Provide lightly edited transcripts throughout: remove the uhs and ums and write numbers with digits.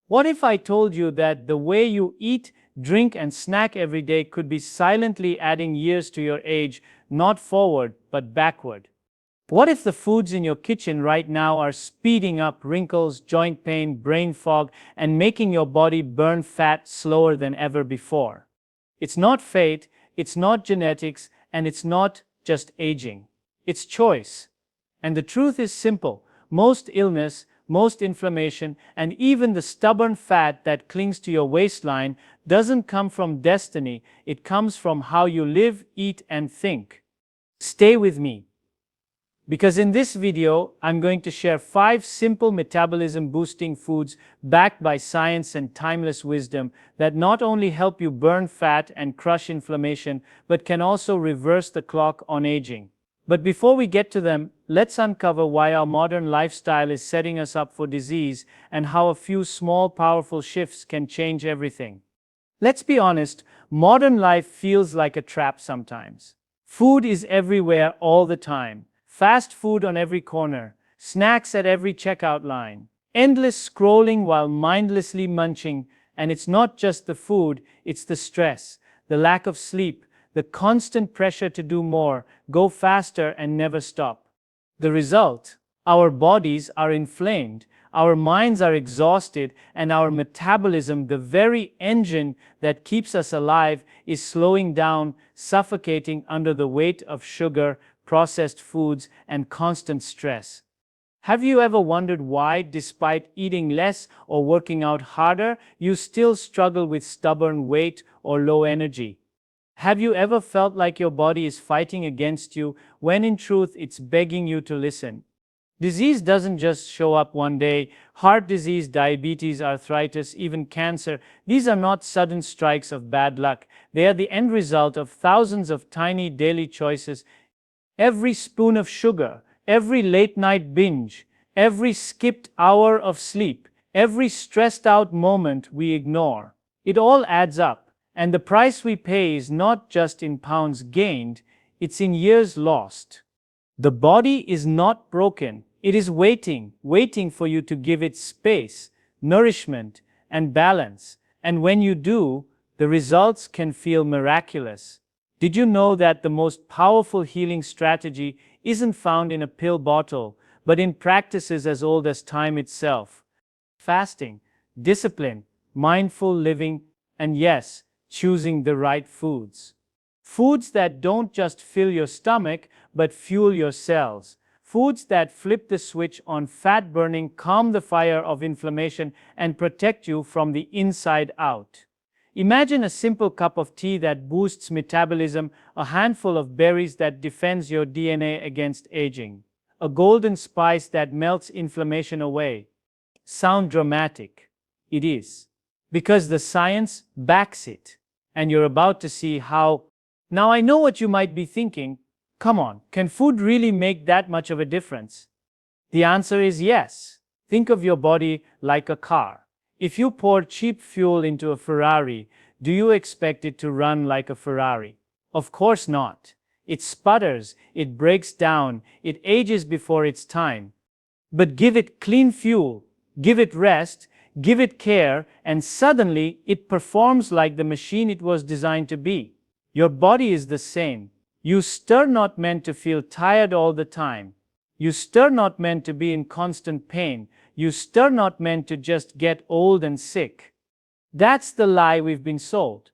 What if I told you that the way you eat, drink, and snack every day could be silently adding years to your age, not forward, but backward? What if the foods in your kitchen right now are speeding up wrinkles, joint pain, brain fog, and making your body burn fat slower than ever before? It's not fate, it's not genetics, and it's not just aging. It's choice. And the truth is simple. Most illness, most inflammation, and even the stubborn fat that clings to your waistline doesn't come from destiny, it comes from how you live, eat, and think. Stay with me, because in this video, I'm going to share 5 simple metabolism boosting foods backed by science and timeless wisdom that not only help you burn fat and crush inflammation, but can also reverse the clock on aging. But before we get to them, let's uncover why our modern lifestyle is setting us up for disease and how a few small, powerful shifts can change everything. Let's be honest, modern life feels like a trap sometimes. Food is everywhere all the time. Fast food on every corner, snacks at every checkout line, endless scrolling while mindlessly munching, and it's not just the food, it's the stress, the lack of sleep, the constant pressure to do more, go faster and never stop. The result? Our bodies are inflamed, our minds are exhausted, and our metabolism, the very engine that keeps us alive, is slowing down, suffocating under the weight of sugar, processed foods, and constant stress. Have you ever wondered why, despite eating less or working out harder, you still struggle with stubborn weight or low energy? Have you ever felt like your body is fighting against you when in truth it's begging you to listen? Disease doesn't just show up one day. Heart disease, diabetes, arthritis, even cancer, these are not sudden strikes of bad luck. They are the end result of thousands of tiny daily choices. Every spoon of sugar, every late night binge, every skipped hour of sleep, every stressed out moment we ignore. It all adds up, and the price we pay is not just in pounds gained, it's in years lost. The body is not broken, it is waiting for you to give it space, nourishment, and balance. And when you do, the results can feel miraculous. Did you know that the most powerful healing strategy isn't found in a pill bottle, but in practices as old as time itself? Fasting, discipline, mindful living, and yes, choosing the right foods. Foods that don't just fill your stomach, but fuel your cells. Foods that flip the switch on fat burning, calm the fire of inflammation, and protect you from the inside out. Imagine a simple cup of tea that boosts metabolism, a handful of berries that defends your DNA against aging, a golden spice that melts inflammation away. Sound dramatic? It is, because the science backs it, and you're about to see how. Now I know what you might be thinking. Come on, can food really make that much of a difference? The answer is yes. Think of your body like a car. If you pour cheap fuel into a Ferrari, do you expect it to run like a Ferrari? Of course not. It sputters, it breaks down, it ages before its time. But give it clean fuel, give it rest, give it care, and suddenly it performs like the machine it was designed to be. Your body is the same. You stir not meant to feel tired all the time. You stir not meant to be in constant pain. You stir not meant to just get old and sick. That's the lie we've been sold.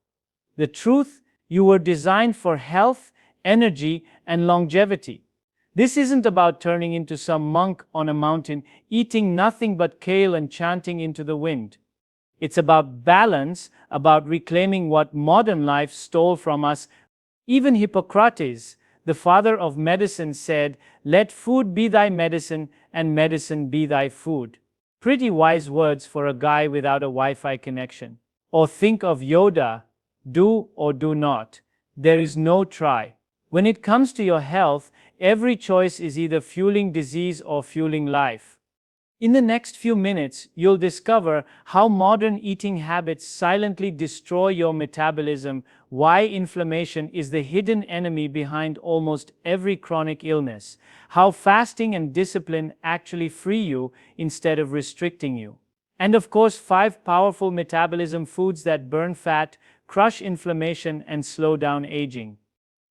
The truth, you were designed for health, energy, and longevity. This isn't about turning into some monk on a mountain, eating nothing but kale and chanting into the wind. It's about balance, about reclaiming what modern life stole from us. Even Hippocrates, the father of medicine, said, "Let food be thy medicine, and medicine be thy food." Pretty wise words for a guy without a Wi-Fi connection. Or think of Yoda, do or do not. There is no try. When it comes to your health, every choice is either fueling disease or fueling life. In the next few minutes, you'll discover how modern eating habits silently destroy your metabolism, why inflammation is the hidden enemy behind almost every chronic illness, how fasting and discipline actually free you instead of restricting you, And of course, 5 powerful metabolism foods that burn fat, crush inflammation, and slow down aging.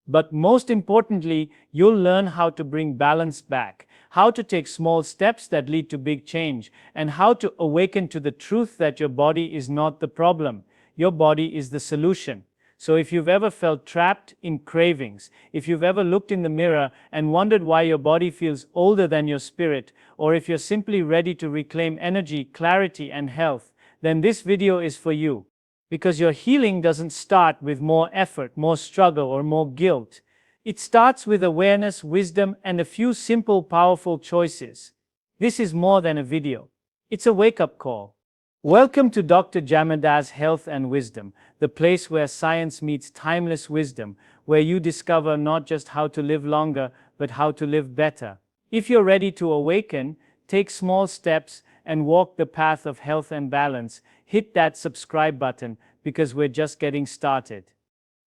But most importantly, you'll learn how to bring balance back, how to take small steps that lead to big change, and how to awaken to the truth that your body is not the problem. Your body is the solution. So if you've ever felt trapped in cravings, if you've ever looked in the mirror and wondered why your body feels older than your spirit, or if you're simply ready to reclaim energy, clarity, and health, then this video is for you. Because your healing doesn't start with more effort, more struggle, or more guilt. It starts with awareness, wisdom, and a few simple, powerful choices. This is more than a video. It's a wake-up call. Welcome to Dr. Jamnadas Health and Wisdom, the place where science meets timeless wisdom, where you discover not just how to live longer, but how to live better. If you're ready to awaken, take small steps, and walk the path of health and balance, hit that subscribe button because we're just getting started.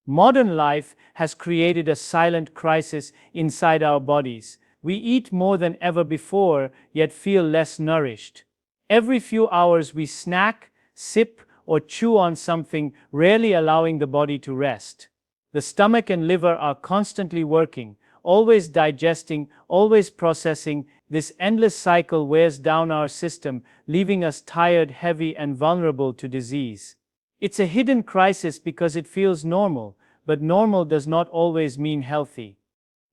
Modern life has created a silent crisis inside our bodies. We eat more than ever before, yet feel less nourished. Every few hours we snack, sip, or chew on something, rarely allowing the body to rest. The stomach and liver are constantly working, always digesting, always processing. This endless cycle wears down our system, leaving us tired, heavy, and vulnerable to disease. It's a hidden crisis because it feels normal, but normal does not always mean healthy.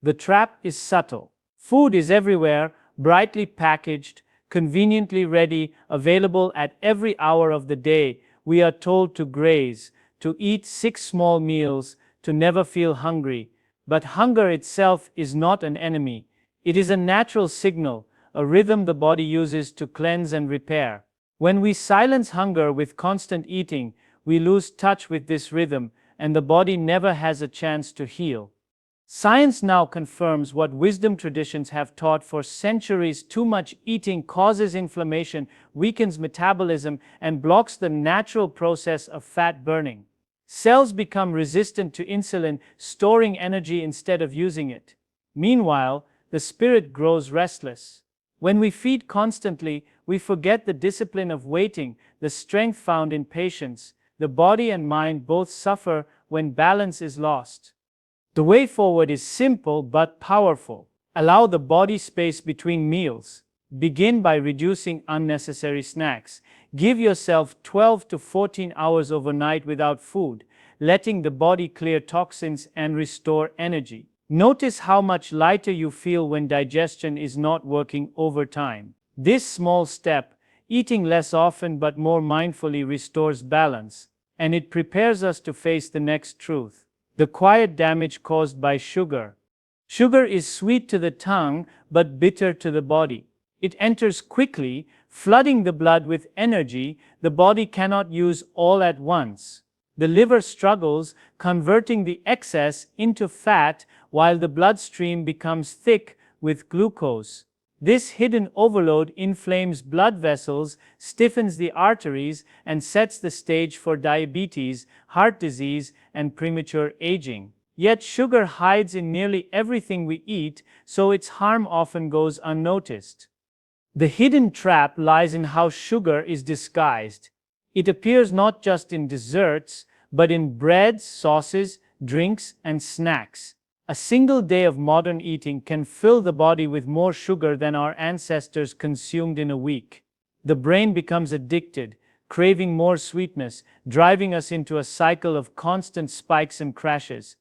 The trap is subtle. Food is everywhere, brightly packaged, conveniently ready, available at every hour of the day. We are told to graze, to eat 6 small meals, to never feel hungry. But hunger itself is not an enemy. It is a natural signal, a rhythm the body uses to cleanse and repair. When we silence hunger with constant eating, we lose touch with this rhythm, and the body never has a chance to heal. Science now confirms what wisdom traditions have taught for centuries: too much eating causes inflammation, weakens metabolism, and blocks the natural process of fat burning. Cells become resistant to insulin, storing energy instead of using it. Meanwhile, the spirit grows restless. When we feed constantly, we forget the discipline of waiting, the strength found in patience. The body and mind both suffer when balance is lost. The way forward is simple but powerful. Allow the body space between meals. Begin by reducing unnecessary snacks. Give yourself 12 to 14 hours overnight without food, letting the body clear toxins and restore energy. Notice how much lighter you feel when digestion is not working overtime. This small step, eating less often but more mindfully, restores balance, and it prepares us to face the next truth: the quiet damage caused by sugar. Sugar is sweet to the tongue, but bitter to the body. It enters quickly, flooding the blood with energy the body cannot use all at once. The liver struggles, converting the excess into fat, while the bloodstream becomes thick with glucose. This hidden overload inflames blood vessels, stiffens the arteries, and sets the stage for diabetes, heart disease, and premature aging. Yet sugar hides in nearly everything we eat, so its harm often goes unnoticed. The hidden trap lies in how sugar is disguised. It appears not just in desserts, but in breads, sauces, drinks, and snacks. A single day of modern eating can fill the body with more sugar than our ancestors consumed in a week. The brain becomes addicted, craving more sweetness, driving us into a cycle of constant spikes and crashes.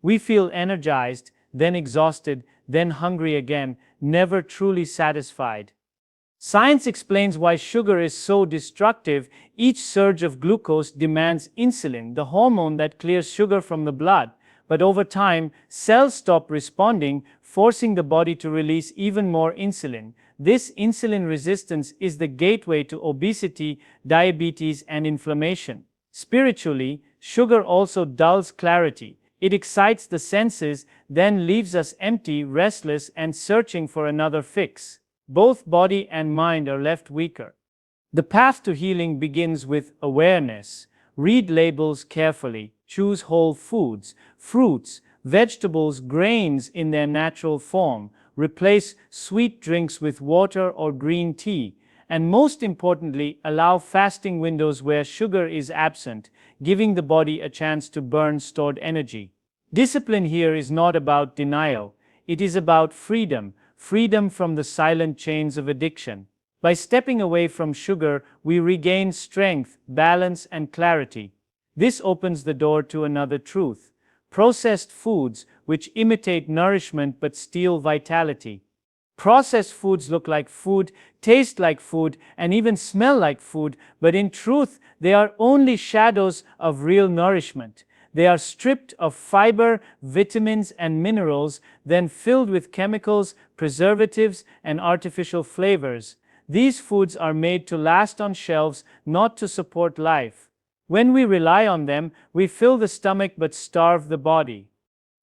We feel energized, then exhausted, then hungry again, never truly satisfied. Science explains why sugar is so destructive. Each surge of glucose demands insulin, the hormone that clears sugar from the blood. But over time, cells stop responding, forcing the body to release even more insulin. This insulin resistance is the gateway to obesity, diabetes, and inflammation. Spiritually, sugar also dulls clarity. It excites the senses, then leaves us empty, restless, and searching for another fix. Both body and mind are left weaker. The path to healing begins with awareness. Read labels carefully. Choose whole foods, fruits, vegetables, grains in their natural form. Replace sweet drinks with water or green tea. and most importantly, allow fasting windows where sugar is absent, giving the body a chance to burn stored energy. Discipline here is not about denial, it is about freedom, freedom from the silent chains of addiction. By stepping away from sugar, we regain strength, balance, and clarity. This opens the door to another truth: processed foods, which imitate nourishment but steal vitality. Processed foods look like food, taste like food, and even smell like food, but in truth, they are only shadows of real nourishment. They are stripped of fiber, vitamins, and minerals, then filled with chemicals, preservatives, and artificial flavors. These foods are made to last on shelves, not to support life. When we rely on them, we fill the stomach but starve the body.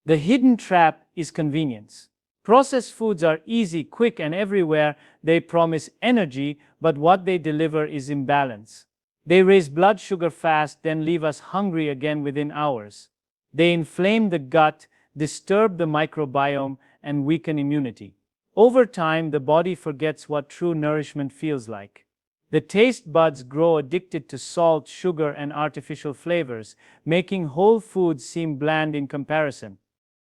The hidden trap is convenience. Processed foods are easy, quick, and everywhere. They promise energy, but what they deliver is imbalance. They raise blood sugar fast, then leave us hungry again within hours. They inflame the gut, disturb the microbiome, and weaken immunity. Over time, the body forgets what true nourishment feels like. The taste buds grow addicted to salt, sugar, and artificial flavors, making whole foods seem bland in comparison.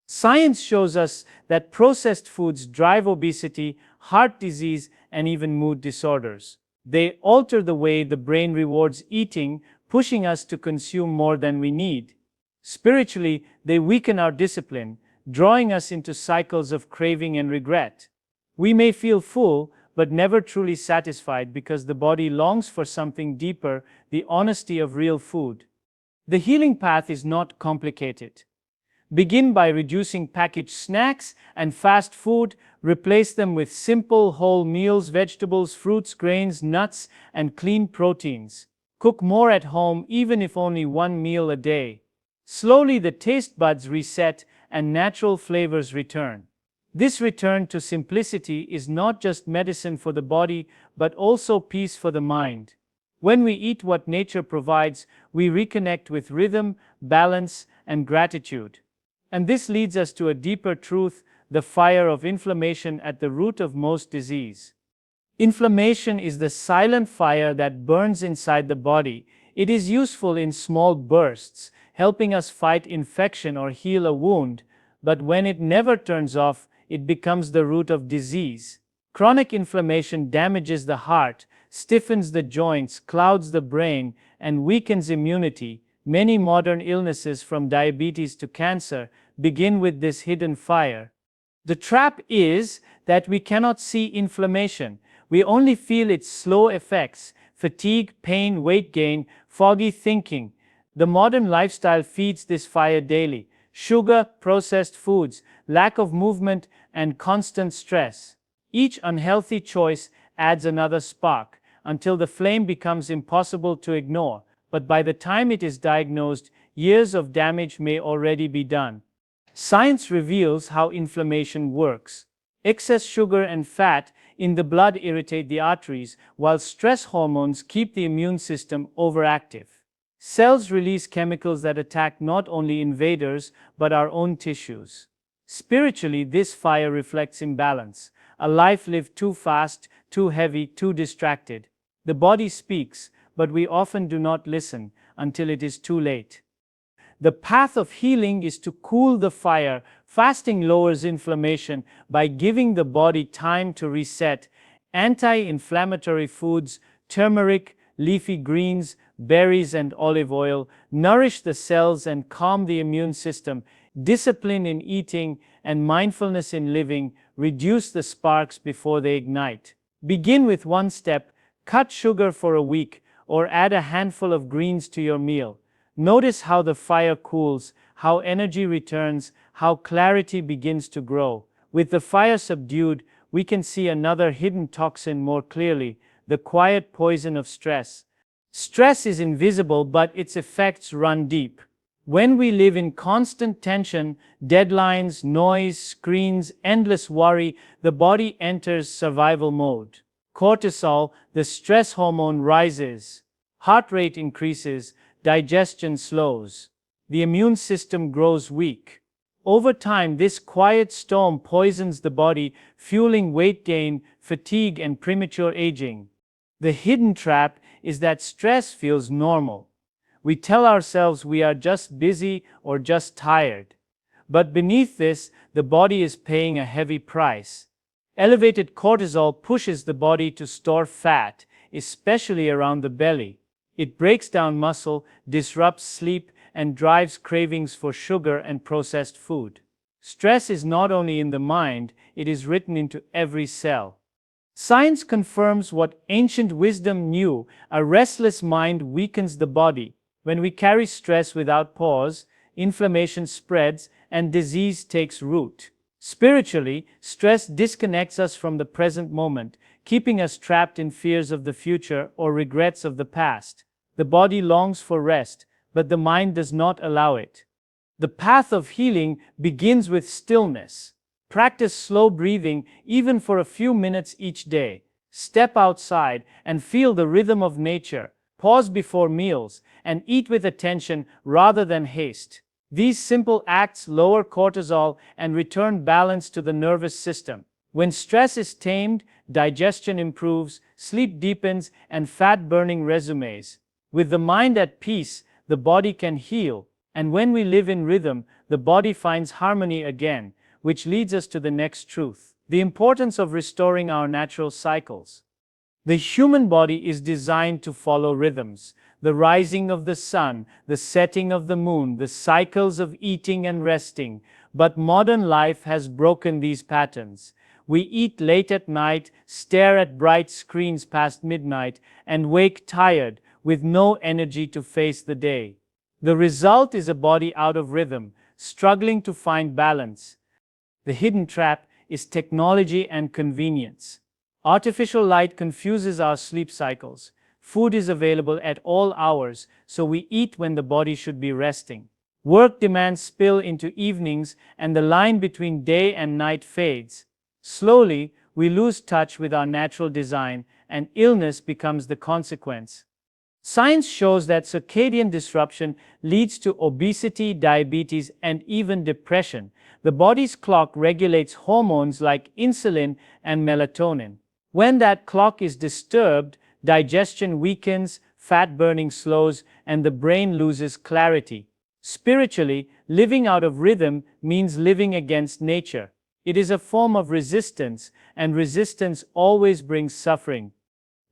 Science shows us that processed foods drive obesity, heart disease, and even mood disorders. They alter the way the brain rewards eating, pushing us to consume more than we need. Spiritually, they weaken our discipline, drawing us into cycles of craving and regret. We may feel full, but never truly satisfied because the body longs for something deeper, the honesty of real food. The healing path is not complicated. Begin by reducing packaged snacks and fast food. Replace them with simple whole meals, vegetables, fruits, grains, nuts, and clean proteins. Cook more at home, even if only one meal a day. Slowly the taste buds reset and natural flavors return. This return to simplicity is not just medicine for the body, but also peace for the mind. When we eat what nature provides, we reconnect with rhythm, balance, and gratitude. And this leads us to a deeper truth: the fire of inflammation at the root of most disease. Inflammation is the silent fire that burns inside the body. It is useful in small bursts, helping us fight infection or heal a wound, but when it never turns off, it becomes the root of disease. Chronic inflammation damages the heart, stiffens the joints, clouds the brain, and weakens immunity. Many modern illnesses, from diabetes to cancer, begin with this hidden fire. The trap is that we cannot see inflammation. We only feel its slow effects: fatigue, pain, weight gain, foggy thinking. The modern lifestyle feeds this fire daily: sugar, processed foods, lack of movement, and constant stress. Each unhealthy choice adds another spark, until the flame becomes impossible to ignore. But by the time it is diagnosed, years of damage may already be done. Science reveals how inflammation works. Excess sugar and fat in the blood irritate the arteries, while stress hormones keep the immune system overactive. Cells release chemicals that attack not only invaders, but our own tissues. Spiritually, this fire reflects imbalance: a life lived too fast, too heavy, too distracted. The body speaks, but we often do not listen until it is too late. The path of healing is to cool the fire. Fasting lowers inflammation by giving the body time to reset. Anti-inflammatory foods, turmeric, leafy greens, berries, and olive oil nourish the cells and calm the immune system. Discipline in eating and mindfulness in living reduce the sparks before they ignite. Begin with one step: cut sugar for a week, or add a handful of greens to your meal. Notice how the fire cools, how energy returns, how clarity begins to grow. With the fire subdued, we can see another hidden toxin more clearly: the quiet poison of stress. Stress is invisible, but its effects run deep. When we live in constant tension, deadlines, noise, screens, endless worry, the body enters survival mode. Cortisol, the stress hormone, rises. Heart rate increases, digestion slows. The immune system grows weak. Over time, this quiet storm poisons the body, fueling weight gain, fatigue, and premature aging. The hidden trap is that stress feels normal. We tell ourselves we are just busy or just tired. But beneath this, the body is paying a heavy price. Elevated cortisol pushes the body to store fat, especially around the belly. It breaks down muscle, disrupts sleep, and drives cravings for sugar and processed food. Stress is not only in the mind, it is written into every cell. Science confirms what ancient wisdom knew: a restless mind weakens the body. When we carry stress without pause, inflammation spreads and disease takes root. Spiritually, stress disconnects us from the present moment, keeping us trapped in fears of the future or regrets of the past. The body longs for rest, but the mind does not allow it. The path of healing begins with stillness. Practice slow breathing even for a few minutes each day. Step outside and feel the rhythm of nature. Pause before meals and eat with attention rather than haste. These simple acts lower cortisol and return balance to the nervous system. When stress is tamed, digestion improves, sleep deepens, and fat burning resumes. With the mind at peace, the body can heal, and when we live in rhythm, the body finds harmony again, which leads us to the next truth: the importance of restoring our natural cycles. The human body is designed to follow rhythms: the rising of the sun, the setting of the moon, the cycles of eating and resting. But modern life has broken these patterns. We eat late at night, stare at bright screens past midnight, and wake tired, with no energy to face the day. The result is a body out of rhythm, struggling to find balance. The hidden trap is technology and convenience. Artificial light confuses our sleep cycles. Food is available at all hours, so we eat when the body should be resting. Work demands spill into evenings, and the line between day and night fades. Slowly, we lose touch with our natural design, and illness becomes the consequence. Science shows that circadian disruption leads to obesity, diabetes, and even depression. The body's clock regulates hormones like insulin and melatonin. When that clock is disturbed, digestion weakens, fat burning slows, and the brain loses clarity. Spiritually, living out of rhythm means living against nature. It is a form of resistance, and resistance always brings suffering.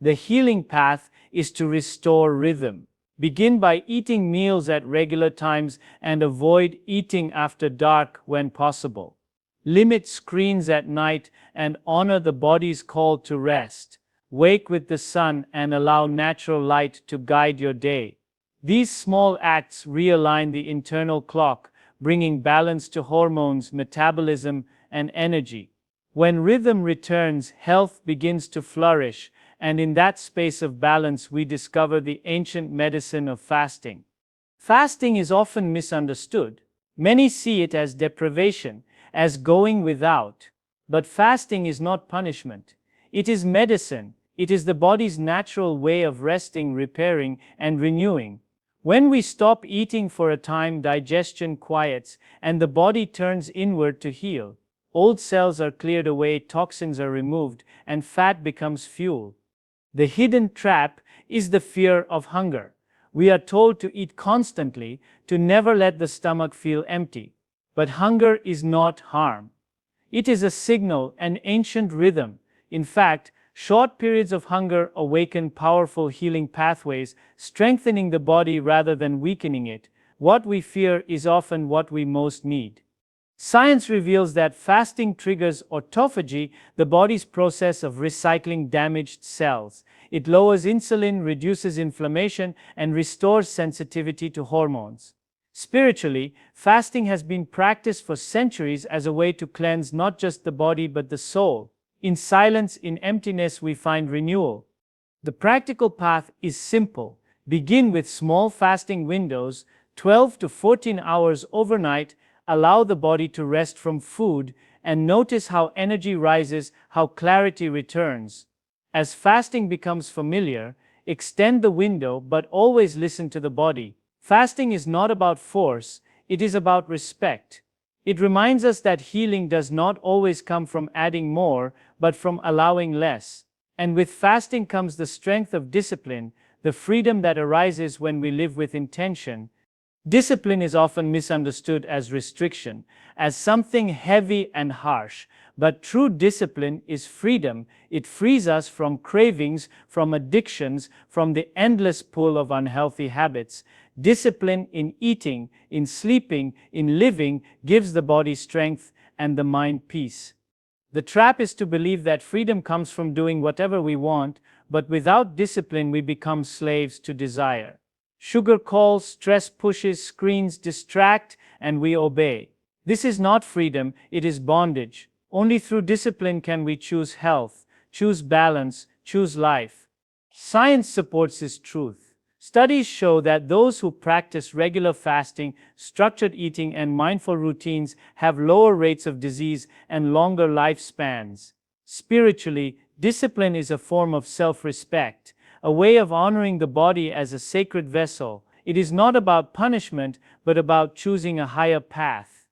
The healing path is to restore rhythm. Begin by eating meals at regular times and avoid eating after dark when possible. Limit screens at night and honor the body's call to rest. Wake with the sun and allow natural light to guide your day. These small acts realign the internal clock, bringing balance to hormones, metabolism, and energy. When rhythm returns, health begins to flourish, and in that space of balance we discover the ancient medicine of fasting. Fasting is often misunderstood. Many see it as deprivation, as going without. But fasting is not punishment. It is medicine. It is the body's natural way of resting, repairing, and renewing. When we stop eating for a time, digestion quiets, and the body turns inward to heal. Old cells are cleared away, toxins are removed, and fat becomes fuel. The hidden trap is the fear of hunger. We are told to eat constantly, to never let the stomach feel empty. But hunger is not harm. It is a signal, an ancient rhythm. In fact, short periods of hunger awaken powerful healing pathways, strengthening the body rather than weakening it. What we fear is often what we most need. Science reveals that fasting triggers autophagy, the body's process of recycling damaged cells. It lowers insulin, reduces inflammation, and restores sensitivity to hormones. Spiritually, fasting has been practiced for centuries as a way to cleanse not just the body but the soul. In silence, in emptiness, we find renewal. The practical path is simple. Begin with small fasting windows, 12 to 14 hours overnight. Allow the body to rest from food, and notice how energy rises, how clarity returns. As fasting becomes familiar, extend the window, but always listen to the body. Fasting is not about force, it is about respect. It reminds us that healing does not always come from adding more, but from allowing less. And with fasting comes the strength of discipline, the freedom that arises when we live with intention. Discipline is often misunderstood as restriction, as something heavy and harsh. But true discipline is freedom. It frees us from cravings, from addictions, from the endless pull of unhealthy habits. Discipline in eating, in sleeping, in living gives the body strength and the mind peace. The trap is to believe that freedom comes from doing whatever we want, but without discipline we become slaves to desire. Sugar calls, stress pushes, screens distract, and we obey. This is not freedom, it is bondage. Only through discipline can we choose health, choose balance, choose life. Science supports this truth. Studies show that those who practice regular fasting, structured eating, and mindful routines have lower rates of disease and longer lifespans. Spiritually, discipline is a form of self-respect, a way of honoring the body as a sacred vessel. It is not about punishment, but about choosing a higher path.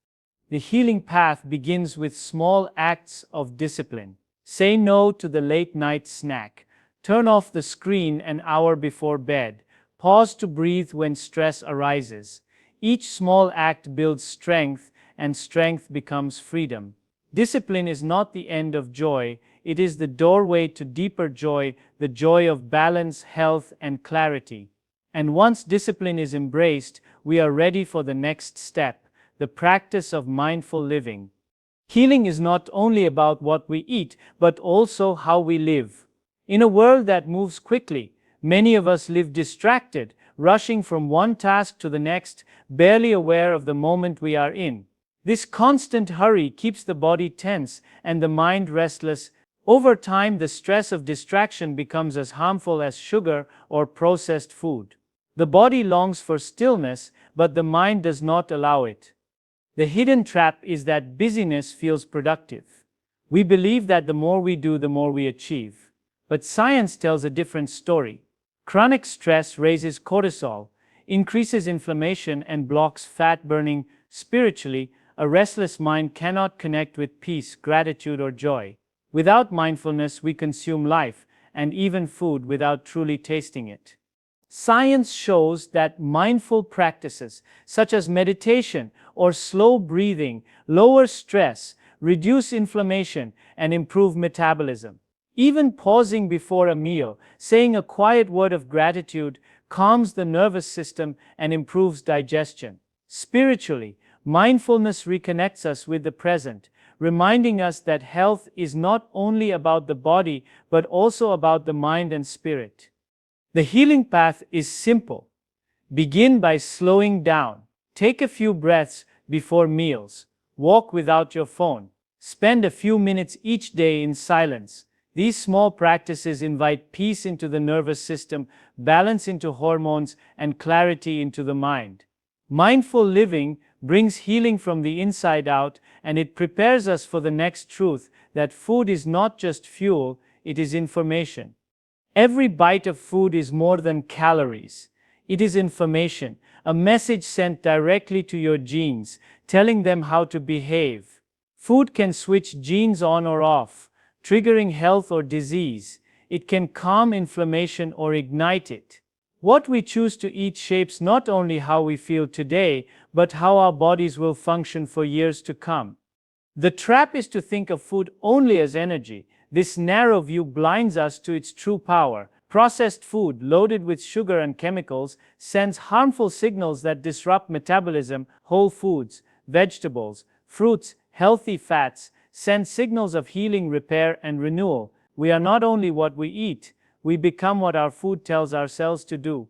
The healing path begins with small acts of discipline. Say no to the late-night snack. Turn off the screen an hour before bed. Pause to breathe when stress arises. Each small act builds strength, and strength becomes freedom. Discipline is not the end of joy, it is the doorway to deeper joy, the joy of balance, health, and clarity. And once discipline is embraced, we are ready for the next step, the practice of mindful living. Healing is not only about what we eat, but also how we live. In a world that moves quickly, many of us live distracted, rushing from one task to the next, barely aware of the moment we are in. This constant hurry keeps the body tense and the mind restless. Over time, the stress of distraction becomes as harmful as sugar or processed food. The body longs for stillness, but the mind does not allow it. The hidden trap is that busyness feels productive. We believe that the more we do, the more we achieve. But science tells a different story. Chronic stress raises cortisol, increases inflammation, and blocks fat burning. Spiritually, a restless mind cannot connect with peace, gratitude, or joy. Without mindfulness, we consume life, and even food, without truly tasting it. Science shows that mindful practices, such as meditation or slow breathing, lower stress, reduce inflammation, and improve metabolism. Even pausing before a meal, saying a quiet word of gratitude, calms the nervous system and improves digestion. Spiritually, mindfulness reconnects us with the present, reminding us that health is not only about the body, but also about the mind and spirit. The healing path is simple. Begin by slowing down. Take a few breaths before meals. Walk without your phone. Spend a few minutes each day in silence. These small practices invite peace into the nervous system, balance into hormones, and clarity into the mind. Mindful living brings healing from the inside out, and it prepares us for the next truth, that food is not just fuel, it is information. Every bite of food is more than calories. It is information, a message sent directly to your genes, telling them how to behave. Food can switch genes on or off, triggering health or disease. It can calm inflammation or ignite it. What we choose to eat shapes not only how we feel today, but how our bodies will function for years to come. The trap is to think of food only as energy. This narrow view blinds us to its true power. Processed food, loaded with sugar and chemicals, sends harmful signals that disrupt metabolism. Whole foods, vegetables, fruits, healthy fats, send signals of healing, repair, and renewal. We are not only what we eat, we become what our food tells ourselves to do.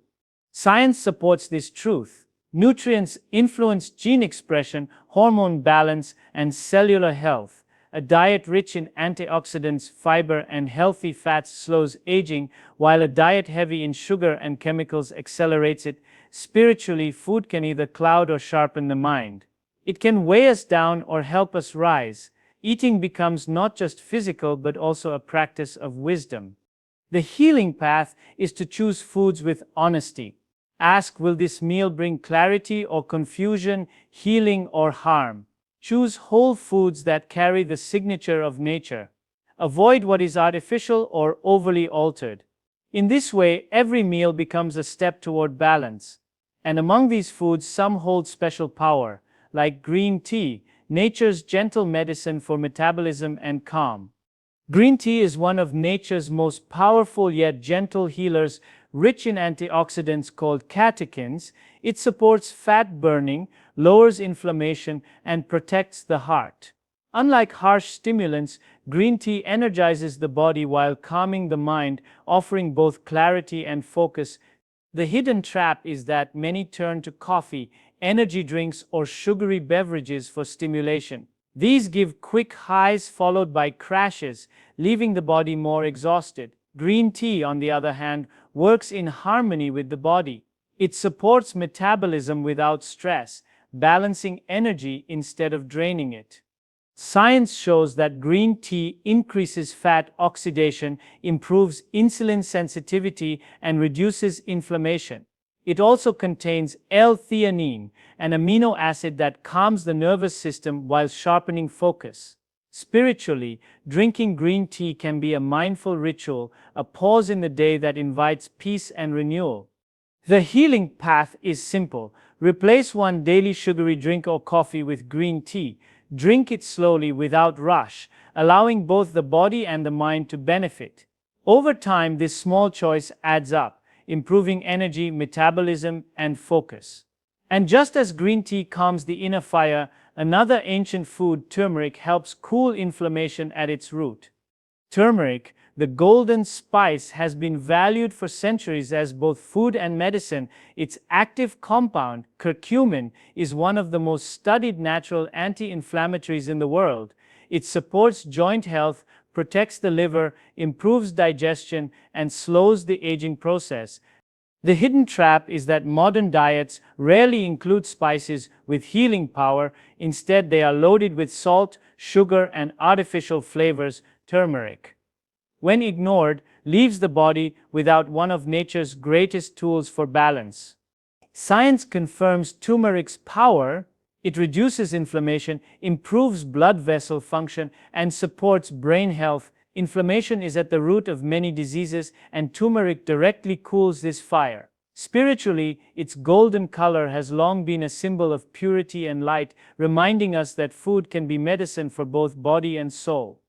Science supports this truth. Nutrients influence gene expression, hormone balance, and cellular health. A diet rich in antioxidants, fiber, and healthy fats slows aging, while a diet heavy in sugar and chemicals accelerates it. Spiritually, food can either cloud or sharpen the mind. It can weigh us down or help us rise. Eating becomes not just physical but also a practice of wisdom. The healing path is to choose foods with honesty. Ask, will this meal bring clarity or confusion, healing or harm? Choose whole foods that carry the signature of nature. Avoid what is artificial or overly altered. In this way, every meal becomes a step toward balance. And among these foods, some hold special power, like green tea, nature's gentle medicine for metabolism and calm. Green tea is one of nature's most powerful yet gentle healers, rich in antioxidants called catechins. It supports fat burning, lowers inflammation, and protects the heart. Unlike harsh stimulants, green tea energizes the body while calming the mind, offering both clarity and focus. The hidden trap is that many turn to coffee, energy drinks, or sugary beverages for stimulation. These give quick highs followed by crashes, leaving the body more exhausted. Green tea, on the other hand, works in harmony with the body. It supports metabolism without stress, balancing energy instead of draining it. Science shows that green tea increases fat oxidation, improves insulin sensitivity, and reduces inflammation. It also contains L-theanine, an amino acid that calms the nervous system while sharpening focus. Spiritually, drinking green tea can be a mindful ritual, a pause in the day that invites peace and renewal. The healing path is simple. Replace one daily sugary drink or coffee with green tea. Drink it slowly without rush, allowing both the body and the mind to benefit. Over time, this small choice adds up, improving energy, metabolism, and focus. And just as green tea calms the inner fire, another ancient food, turmeric, helps cool inflammation at its root. Turmeric, the golden spice, has been valued for centuries as both food and medicine. Its active compound, curcumin, is one of the most studied natural anti-inflammatories in the world. It supports joint health, protects the liver, improves digestion, and slows the aging process. The hidden trap is that modern diets rarely include spices with healing power. Instead, they are loaded with salt, sugar, and artificial flavors. Turmeric, when ignored, leaves the body without one of nature's greatest tools for balance. Science confirms turmeric's power. It reduces inflammation, improves blood vessel function, and supports brain health. Inflammation is at the root of many diseases, and turmeric directly cools this fire. Spiritually, its golden color has long been a symbol of purity and light, reminding us that food can be medicine for both body and soul.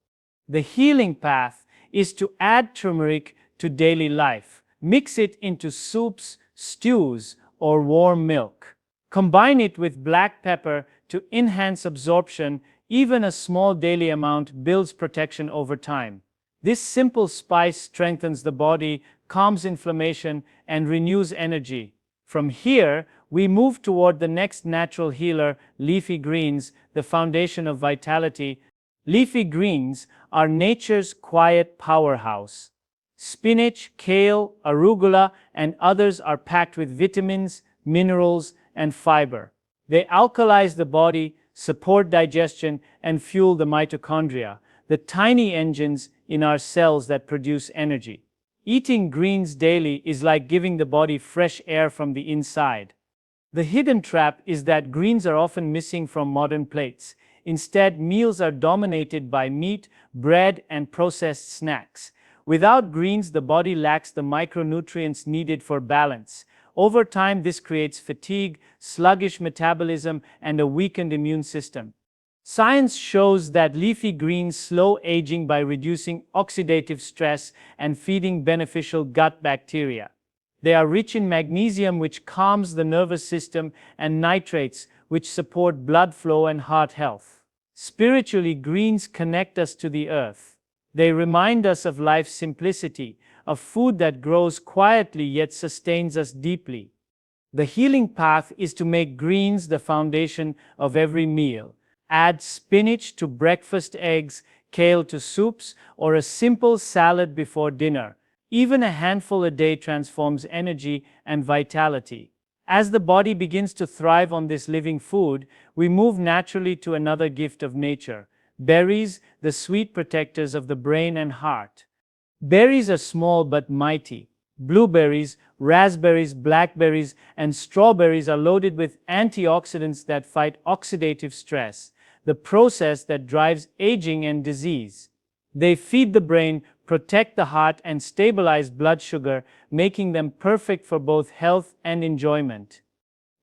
The healing path is to add turmeric to daily life. Mix it into soups, stews, or warm milk. Combine it with black pepper to enhance absorption. Even a small daily amount builds protection over time. This simple spice strengthens the body, calms inflammation, and renews energy. From here, we move toward the next natural healer, leafy greens, the foundation of vitality. Leafy greens are nature's quiet powerhouse. Spinach, kale, arugula, and others are packed with vitamins, minerals, and fiber. They alkalize the body, support digestion, and fuel the mitochondria, the tiny engines in our cells that produce energy. Eating greens daily is like giving the body fresh air from the inside. The hidden trap is that greens are often missing from modern plates. Instead, meals are dominated by meat, bread, and processed snacks. Without greens, the body lacks the micronutrients needed for balance. Over time, this creates fatigue, sluggish metabolism, and a weakened immune system. Science shows that leafy greens slow aging by reducing oxidative stress and feeding beneficial gut bacteria. They are rich in magnesium, which calms the nervous system, and nitrates, which support blood flow and heart health. Spiritually, greens connect us to the earth. They remind us of life's simplicity, of food that grows quietly yet sustains us deeply. The healing path is to make greens the foundation of every meal. Add spinach to breakfast eggs, kale to soups, or a simple salad before dinner. Even a handful a day transforms energy and vitality. As the body begins to thrive on this living food, we move naturally to another gift of nature: berries, the sweet protectors of the brain and heart. Berries are small but mighty. Blueberries, raspberries, blackberries, and strawberries are loaded with antioxidants that fight oxidative stress, the process that drives aging and disease. They feed the brain, protect the heart, and stabilize blood sugar, making them perfect for both health and enjoyment.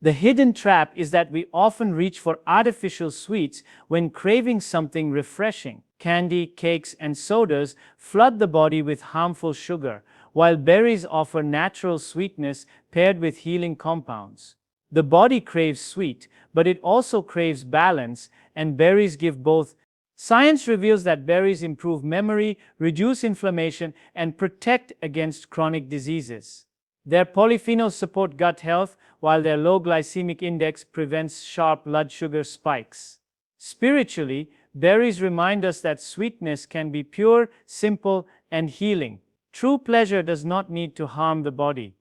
The hidden trap is that we often reach for artificial sweets when craving something refreshing. Candy, cakes, and sodas flood the body with harmful sugar, while berries offer natural sweetness paired with healing compounds. The body craves sweet, but it also craves balance, and berries give both. Science reveals that berries improve memory, reduce inflammation, and protect against chronic diseases. Their polyphenols support gut health, while their low glycemic index prevents sharp blood sugar spikes. Spiritually, berries remind us that sweetness can be pure, simple, and healing. True pleasure does not need to harm the body.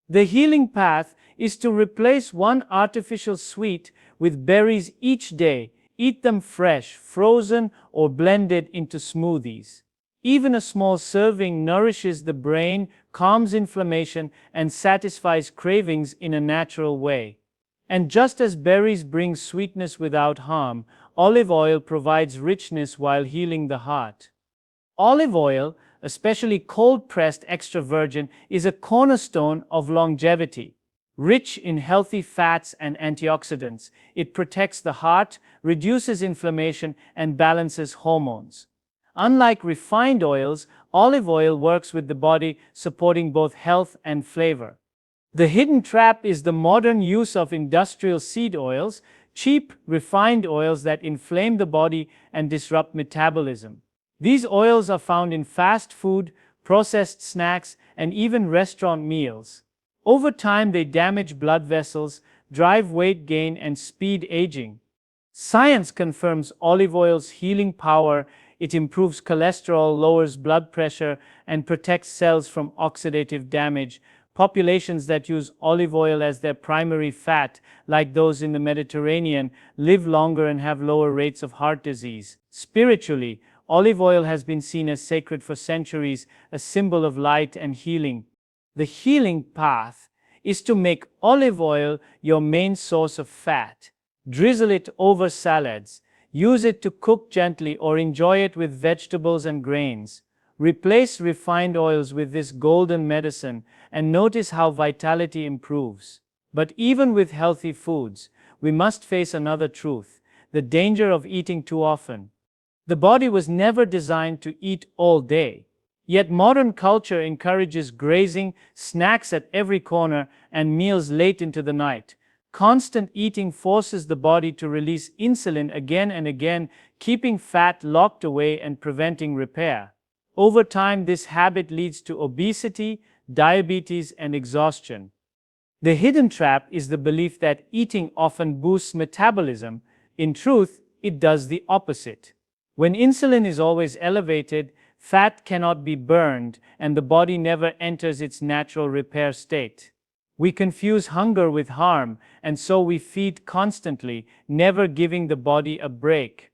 The healing path is to replace one artificial sweet with berries each day. Eat them fresh, frozen, or blended into smoothies. Even a small serving nourishes the brain, calms inflammation, and satisfies cravings in a natural way. And just as berries bring sweetness without harm, olive oil provides richness while healing the heart. Olive oil, especially cold-pressed extra virgin, is a cornerstone of longevity. Rich in healthy fats and antioxidants, it protects the heart, reduces inflammation, and balances hormones. Unlike refined oils, olive oil works with the body, supporting both health and flavor. The hidden trap is the modern use of industrial seed oils, cheap, refined oils that inflame the body and disrupt metabolism. These oils are found in fast food, processed snacks, and even restaurant meals. Over time, they damage blood vessels, drive weight gain, and speed aging. Science confirms olive oil's healing power. It improves cholesterol, lowers blood pressure, and protects cells from oxidative damage. Populations that use olive oil as their primary fat, like those in the Mediterranean, live longer and have lower rates of heart disease. Spiritually, olive oil has been seen as sacred for centuries, a symbol of light and healing. The healing path is to make olive oil your main source of fat. Drizzle it over salads. Use it to cook gently or enjoy it with vegetables and grains. Replace refined oils with this golden medicine and notice how vitality improves. But even with healthy foods, we must face another truth: the danger of eating too often. The body was never designed to eat all day. Yet modern culture encourages grazing, snacks at every corner, and meals late into the night. Constant eating forces the body to release insulin again and again, keeping fat locked away and preventing repair. Over time, this habit leads to obesity, diabetes, and exhaustion. The hidden trap is the belief that eating often boosts metabolism. In truth, it does the opposite. When insulin is always elevated, fat cannot be burned, and the body never enters its natural repair state. We confuse hunger with harm, and so we feed constantly, never giving the body a break.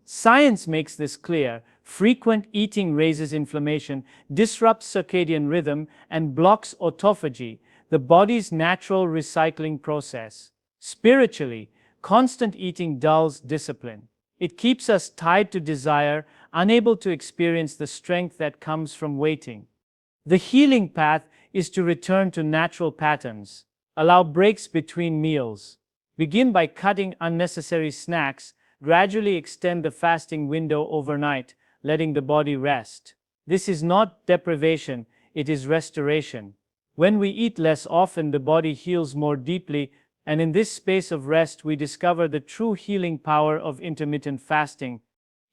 Science makes this clear. Frequent eating raises inflammation, disrupts circadian rhythm, and blocks autophagy, the body's natural recycling process. Spiritually, constant eating dulls discipline. It keeps us tied to desire, unable to experience the strength that comes from waiting. The healing path is to return to natural patterns. Allow breaks between meals. Begin by cutting unnecessary snacks. Gradually extend the fasting window overnight, letting the body rest. This is not deprivation, it is restoration. When we eat less often, the body heals more deeply, and in this space of rest, we discover the true healing power of intermittent fasting.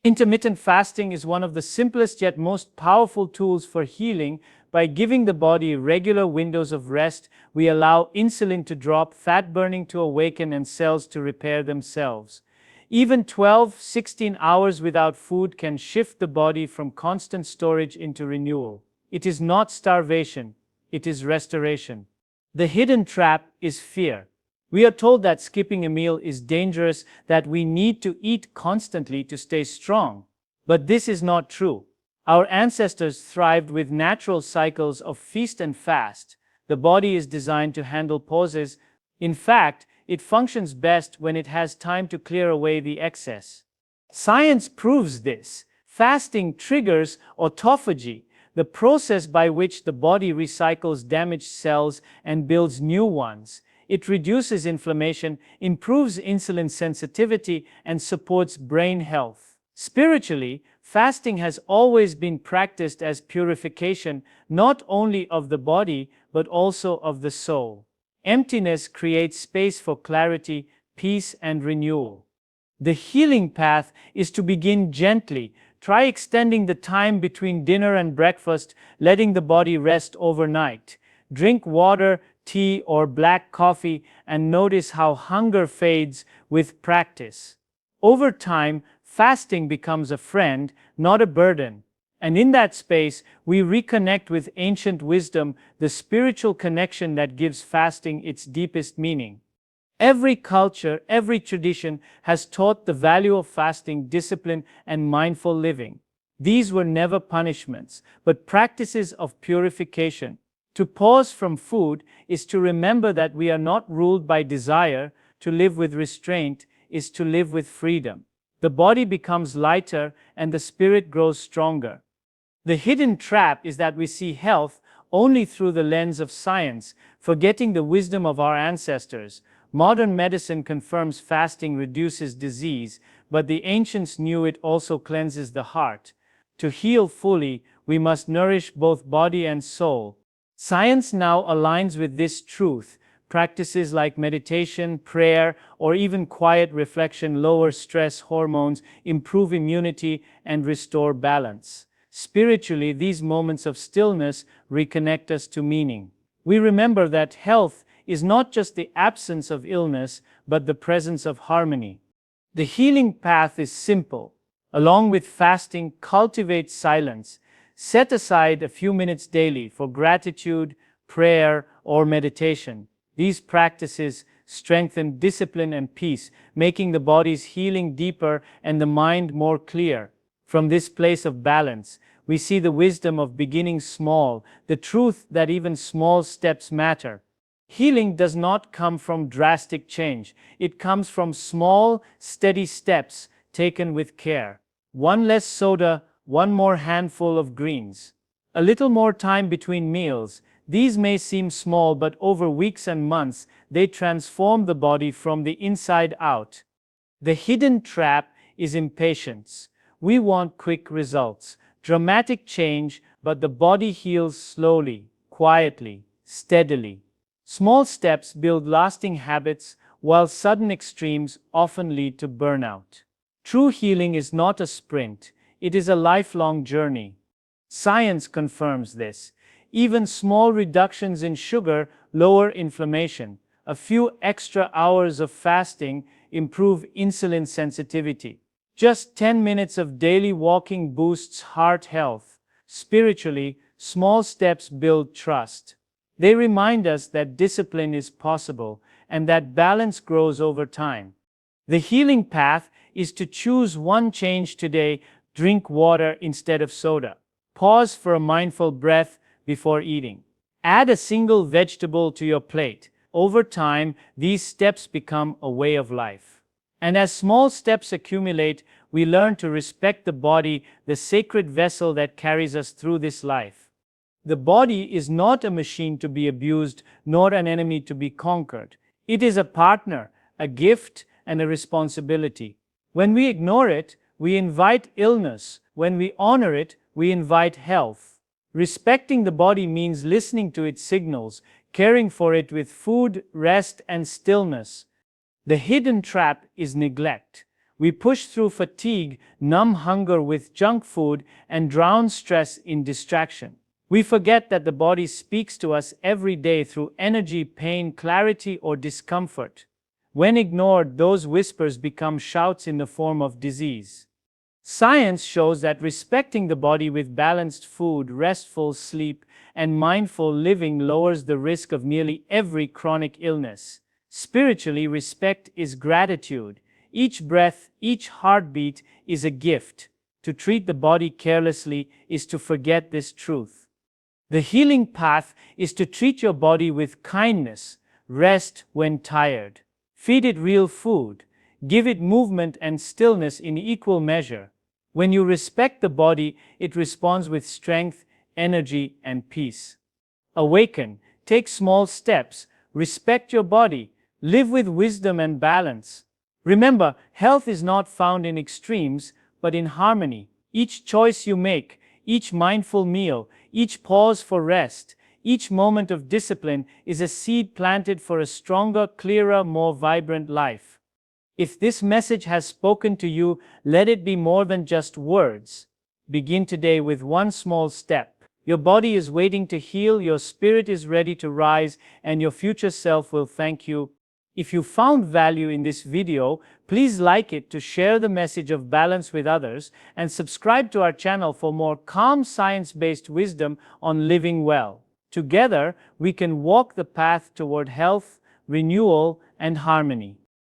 Intermittent fasting is one of the simplest yet most powerful tools for healing. By giving the body regular windows of rest, we allow insulin to drop, fat burning to awaken, and cells to repair themselves. Even 12-16 hours without food can shift the body from constant storage into renewal. It is not starvation, it is restoration. The hidden trap is fear. We are told that skipping a meal is dangerous, that we need to eat constantly to stay strong. But this is not true. Our ancestors thrived with natural cycles of feast and fast. The body is designed to handle pauses. In fact, it functions best when it has time to clear away the excess. Science proves this. Fasting triggers autophagy, the process by which the body recycles damaged cells and builds new ones. It reduces inflammation, improves insulin sensitivity, and supports brain health. Spiritually, fasting has always been practiced as purification, not only of the body, but also of the soul. Emptiness creates space for clarity, peace, and renewal. The healing path is to begin gently. Try extending the time between dinner and breakfast, letting the body rest overnight. Drink water, tea, or black coffee, and notice how hunger fades with practice. Over time, fasting becomes a friend, not a burden. And in that space, we reconnect with ancient wisdom, the spiritual connection that gives fasting its deepest meaning. Every culture, every tradition has taught the value of fasting, discipline, and mindful living. These were never punishments, but practices of purification. To pause from food is to remember that we are not ruled by desire. To live with restraint is to live with freedom. The body becomes lighter and the spirit grows stronger. The hidden trap is that we see health only through the lens of science, forgetting the wisdom of our ancestors. Modern medicine confirms fasting reduces disease, but the ancients knew it also cleanses the heart. To heal fully, we must nourish both body and soul. Science now aligns with this truth. Practices like meditation, prayer, or even quiet reflection lower stress hormones, improve immunity, and restore balance. Spiritually, these moments of stillness reconnect us to meaning. We remember that health is not just the absence of illness, but the presence of harmony. The healing path is simple. Along with fasting, cultivate silence. Set aside a few minutes daily for gratitude, prayer, or meditation. These practices strengthen discipline and peace, making the body's healing deeper and the mind more clear. From this place of balance, we see the wisdom of beginning small, the truth that even small steps matter. Healing does not come from drastic change. It comes from small, steady steps taken with care. One less soda, one more handful of greens. A little more time between meals. These may seem small, but over weeks and months, they transform the body from the inside out. The hidden trap is impatience. We want quick results, dramatic change, but the body heals slowly, quietly, steadily. Small steps build lasting habits, while sudden extremes often lead to burnout. True healing is not a sprint, it is a lifelong journey. Science confirms this. Even small reductions in sugar lower inflammation. A few extra hours of fasting improve insulin sensitivity. Just 10 minutes of daily walking boosts heart health. Spiritually, small steps build trust. They remind us that discipline is possible and that balance grows over time. The healing path is to choose one change today. Drink water instead of soda. Pause for a mindful breath before eating. Add a single vegetable to your plate. Over time, these steps become a way of life. And as small steps accumulate, we learn to respect the body, the sacred vessel that carries us through this life. The body is not a machine to be abused, nor an enemy to be conquered. It is a partner, a gift, and a responsibility. When we ignore it, we invite illness. When we honor it, we invite health. Respecting the body means listening to its signals, caring for it with food, rest, and stillness. The hidden trap is neglect. We push through fatigue, numb hunger with junk food, and drown stress in distraction. We forget that the body speaks to us every day through energy, pain, clarity, or discomfort. When ignored, those whispers become shouts in the form of disease. Science shows that respecting the body with balanced food, restful sleep, and mindful living lowers the risk of nearly every chronic illness. Spiritually, respect is gratitude. Each breath, each heartbeat is a gift. To treat the body carelessly is to forget this truth. The healing path is to treat your body with kindness. Rest when tired. Feed it real food. Give it movement and stillness in equal measure. When you respect the body, it responds with strength, energy, and peace. Awaken, take small steps, respect your body, live with wisdom and balance. Remember, health is not found in extremes, but in harmony. Each choice you make, each mindful meal, each pause for rest, each moment of discipline is a seed planted for a stronger, clearer, more vibrant life. If this message has spoken to you, let it be more than just words. Begin today with one small step. Your body is waiting to heal, your spirit is ready to rise, and your future self will thank you. If you found value in this video, please like it to share the message of balance with others, and subscribe to our channel for more calm science-based wisdom on living well. Together, we can walk the path toward health, renewal, and harmony.